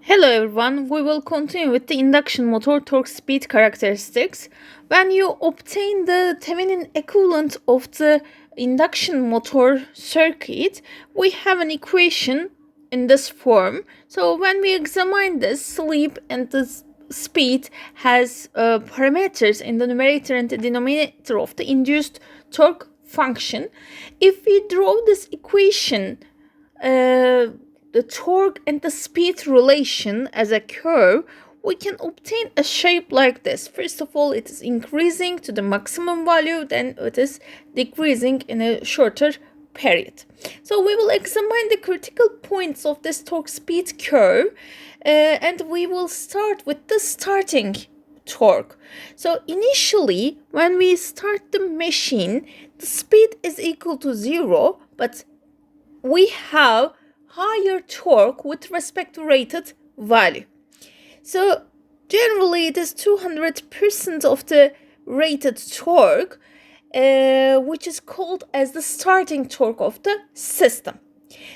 Hello everyone, we will continue with the induction motor torque speed characteristics. When you obtain the Thevenin equivalent of the induction motor circuit, we have an equation in this form. So when we examine this, sleep and the speed has parameters in the numerator and the denominator of the induced torque function. If we draw this equation, the torque and the speed relation as a curve, we can obtain a shape like this. First of all, it is increasing to the maximum value, then it is decreasing in a shorter period. So we will examine the critical points of this torque speed curve, and we will start with the starting torque. So initially, when we start the machine, the speed is equal to 0, but we have higher torque with respect to rated value. So generally it is 200% of the rated torque, which is called as the starting torque of the system.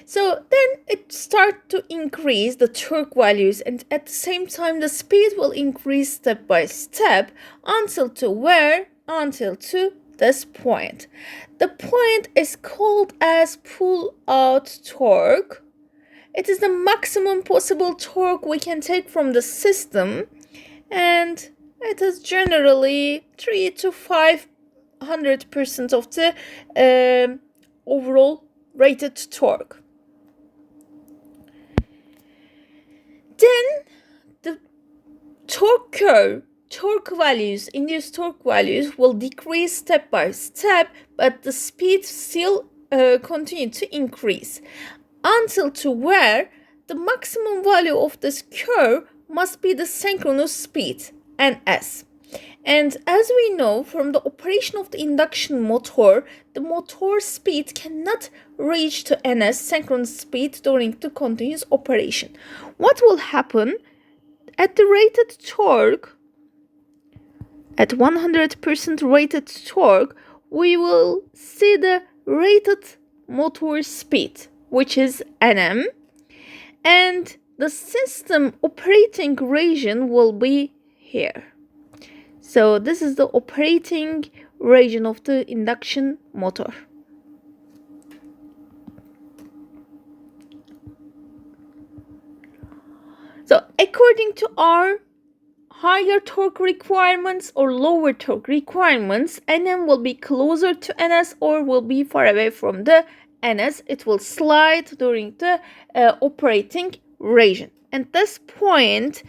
So then it starts to increase the torque values, and at the same time the speed will increase step by step until to this point. The point is called as pull-out torque. It is the maximum possible torque we can take from the system, and it is generally 3 to 500% of the overall rated torque. Then the torque curve, induced torque values will decrease step by step, but the speed still continue to increase until to where the maximum value of this curve must be the synchronous speed, ns. And as we know from the operation of the induction motor, the motor speed cannot reach to ns, synchronous speed, during the continuous operation. What will happen at the rated torque, at 100% rated torque, we will see the rated motor speed, which is Nm, and the system operating region will be here. So this is the operating region of the induction motor. So according to our higher torque requirements or lower torque requirements, Nm will be closer to Ns or will be far away from the Ns. It will slide during the operating region. And this point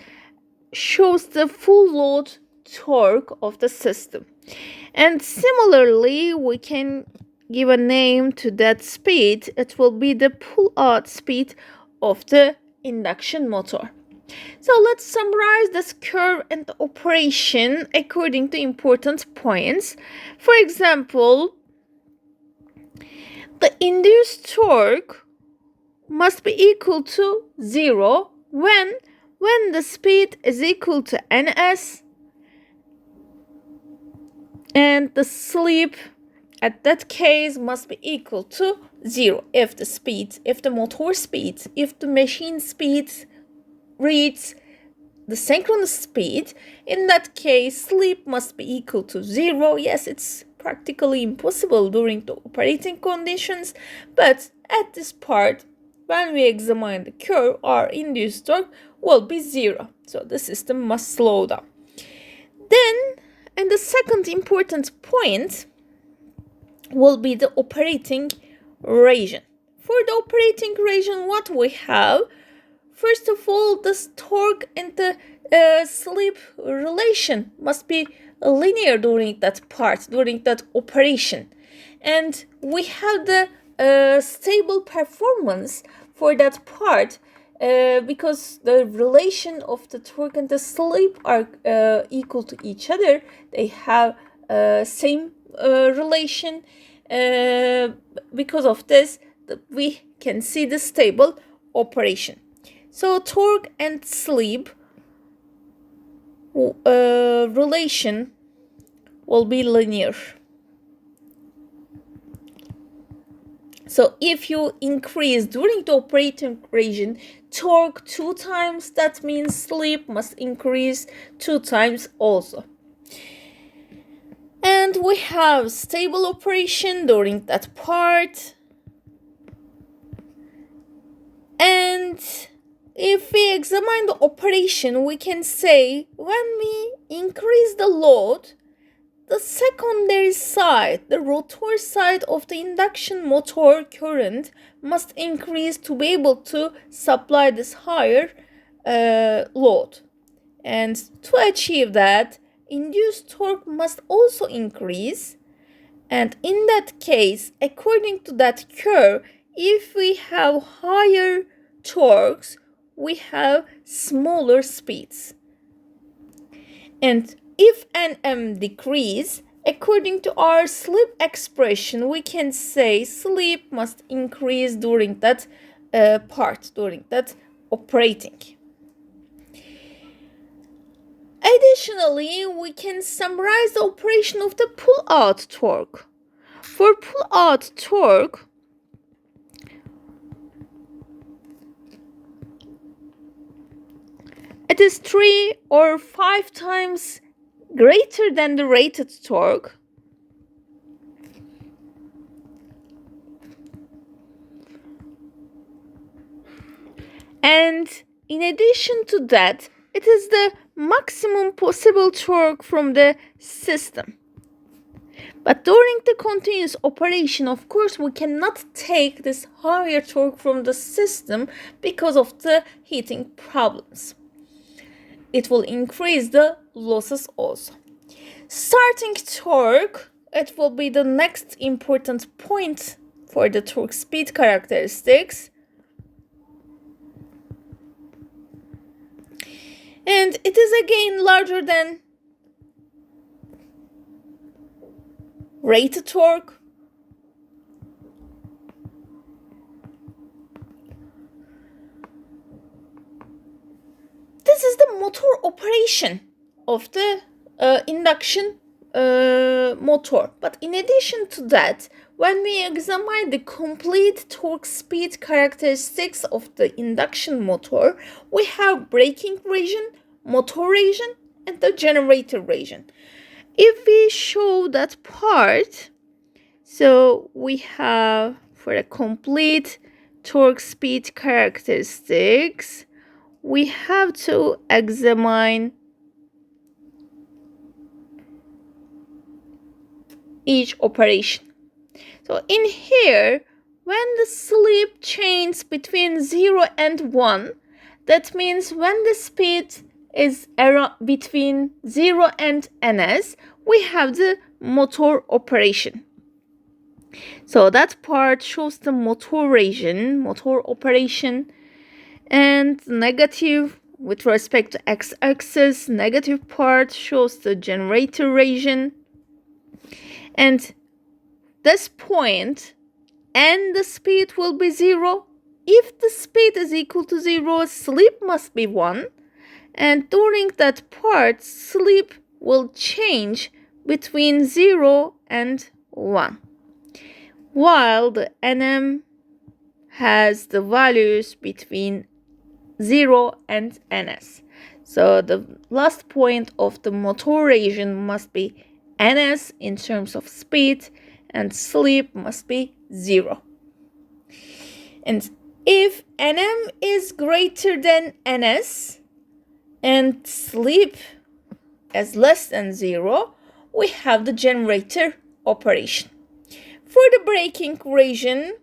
shows the full load torque of the system. And similarly, we can give a name to that speed. It will be the pull-out speed of the induction motor. So let's summarize this curve and the operation according to important points. For example, the induced torque must be equal to 0 when the speed is equal to ns, and the sleep at that case must be equal to 0 if the motor speed, if the machine speed reads the synchronous speed. In that case, sleep must be equal to 0. Yes, it's practically impossible during the operating conditions, but at this part, when we examine the curve, our induced torque will be 0. So the system must slow down. Then, and the second important point will be the operating region. For the operating region, what we have? First of all, the torque and the sleep relation must be linear during that part, during that operation. And we have the stable performance for that part because the relation of the torque and the sleep are equal to each other. They have same relation. Because of this, we can see the stable operation. So torque and sleep relation will be linear. So if you increase during the operating region torque 2 times, that means slip must increase 2 times also. And we have stable operation during that part. And if we examine the operation, we can say when we increase the load, the secondary side, the rotor side of the induction motor current must increase to be able to supply this higher load. And to achieve that, induced torque must also increase. And in that case, according to that curve, if we have higher torques, we have smaller speeds. And if Nm decrease, according to our slip expression, we can say slip must increase during that part, during that operating. Additionally, we can summarize the operation of the pull-out torque. For pull-out torque, it is 3 or 5 times greater than the rated torque. And in addition to that, it is the maximum possible torque from the system. But during the continuous operation, of course, we cannot take this higher torque from the system because of the heating problems. It will increase the losses also. Starting torque, it will be the next important point for the torque speed characteristics. And it is again larger than rated torque. This is the motor operation of the induction motor. But in addition to that, when we examine the complete torque speed characteristics of the induction motor, we have braking region, motor region, and the generator region. If we show that part, so we have for a complete torque speed characteristics, we have to examine each operation. So in here, when the slip changes between 0 and 1, that means when the speed is around between 0 and ns, we have the motor operation. So that part shows the motor region, motor operation, and negative with respect to x-axis, negative part shows the generator region. And this point and the speed will be 0. If the speed is equal to 0, slip must be 1. And during that part, slip will change between 0 and 1. While the Nm has the values between 0 and ns. So the last point of the motor region must be ns in terms of speed, and slip must be 0. And if Nm is greater than ns and slip is less than 0, we have the generator operation. For the braking region,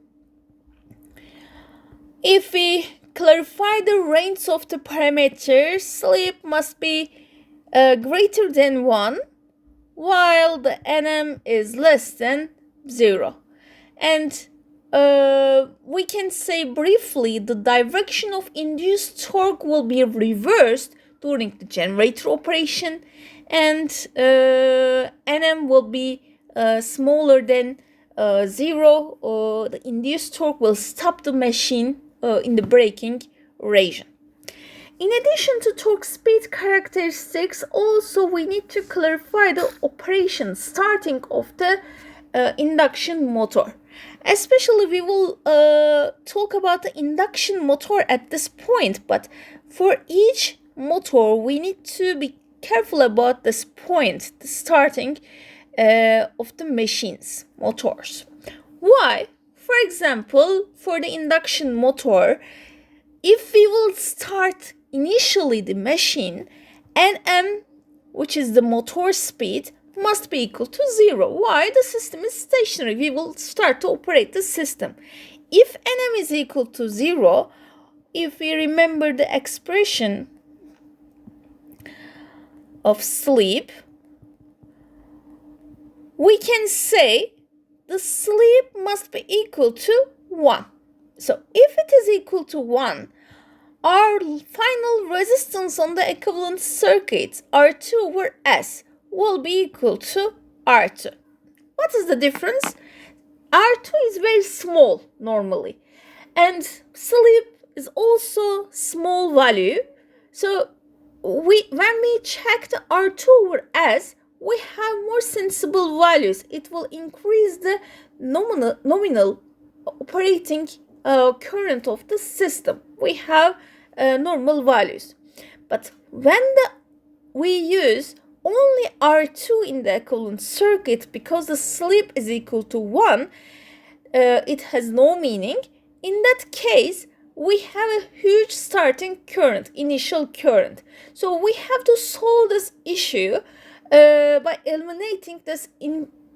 if we clarify the range of the parameters, slip must be greater than 1, while the Nm is less than 0. And we can say briefly the direction of induced torque will be reversed during the generator operation, and Nm will be smaller than 0. The induced torque will stop the machine in the braking region. In addition to torque speed characteristics, also we need to clarify the operation starting of the induction motor. Especially we will talk about the induction motor at this point, but for each motor we need to be careful about this point, the starting of the machines, motors. Why? For example, for the induction motor, if we will start initially the machine, Nm, which is the motor speed, must be equal to 0. Why? The system is stationary. We will start to operate the system. If Nm is equal to 0, if we remember the expression of sleep, we can say the sleep must be equal to 1. So if it is equal to 1, our final resistance on the equivalent circuit, R2 over S, will be equal to R2. What is the difference? R2 is very small normally, and sleep is also small value. So when we check the R2 over S, we have more sensible values. It will increase the nominal operating current of the system. We have normal values. But when we use only R2 in the equivalent circuit, because the sleep is equal to 1, it has no meaning. In that case, we have a huge starting current, initial current. So we have to solve this issue by eliminating this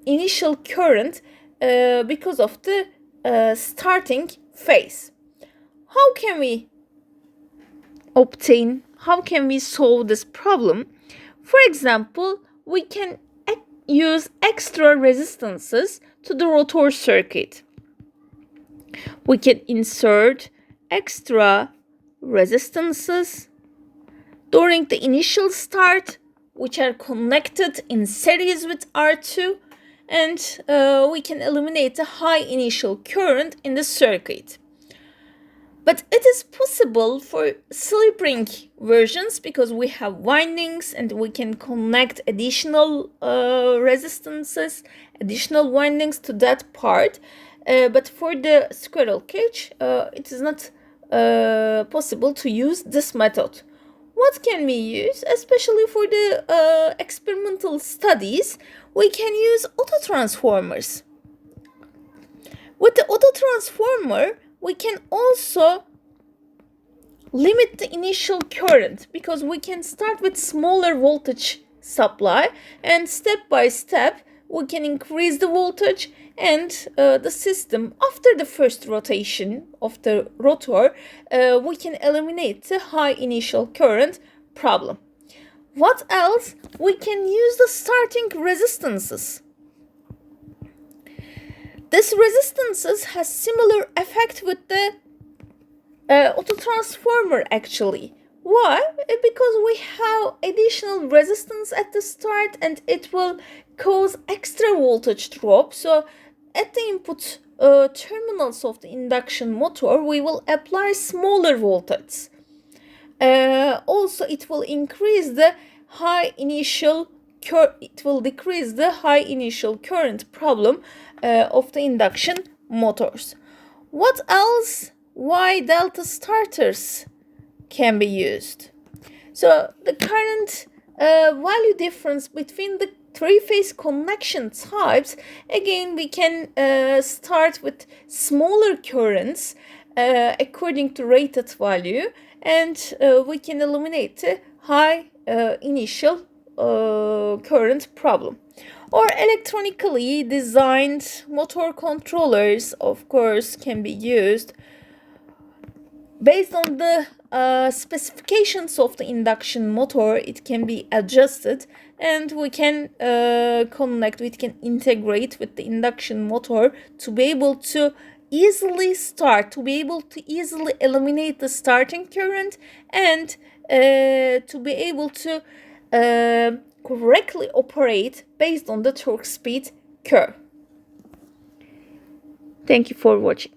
initial current because of the starting phase. How can we solve this problem? For example, we can use extra resistances to the rotor circuit. We can insert extra resistances during the initial start, which are connected in series with R2, and we can eliminate the high initial current in the circuit. But it is possible for slip ring versions because we have windings and we can connect additional resistances, additional windings to that part. But for the squirrel cage, it is not possible to use this method. What can we use? Especially for the experimental studies, we can use autotransformers. With the autotransformer, we can also limit the initial current because we can start with smaller voltage supply, and step by step we can increase the voltage, and the system, after the first rotation of the rotor, we can eliminate the high initial current problem. What else? We can use the starting resistances. This resistances has similar effect with the autotransformer actually. Why? Because we have additional resistance at the start and it will cause extra voltage drop. So at the input terminals of the induction motor, we will apply smaller voltage. Also, it will increase the high initial it will decrease the high initial current problem of the induction motors. What else? Why delta starters can be used? So the current value difference between the three-phase connection types, again we can start with smaller currents according to rated value, and we can eliminate the high initial current problem. Or electronically designed motor controllers, of course, can be used based on the specifications of the induction motor. It can be adjusted, and we can we can integrate with the induction motor to be able to easily start, to be able to easily eliminate the starting current, and to be able to correctly operate based on the torque speed curve. Thank you for watching.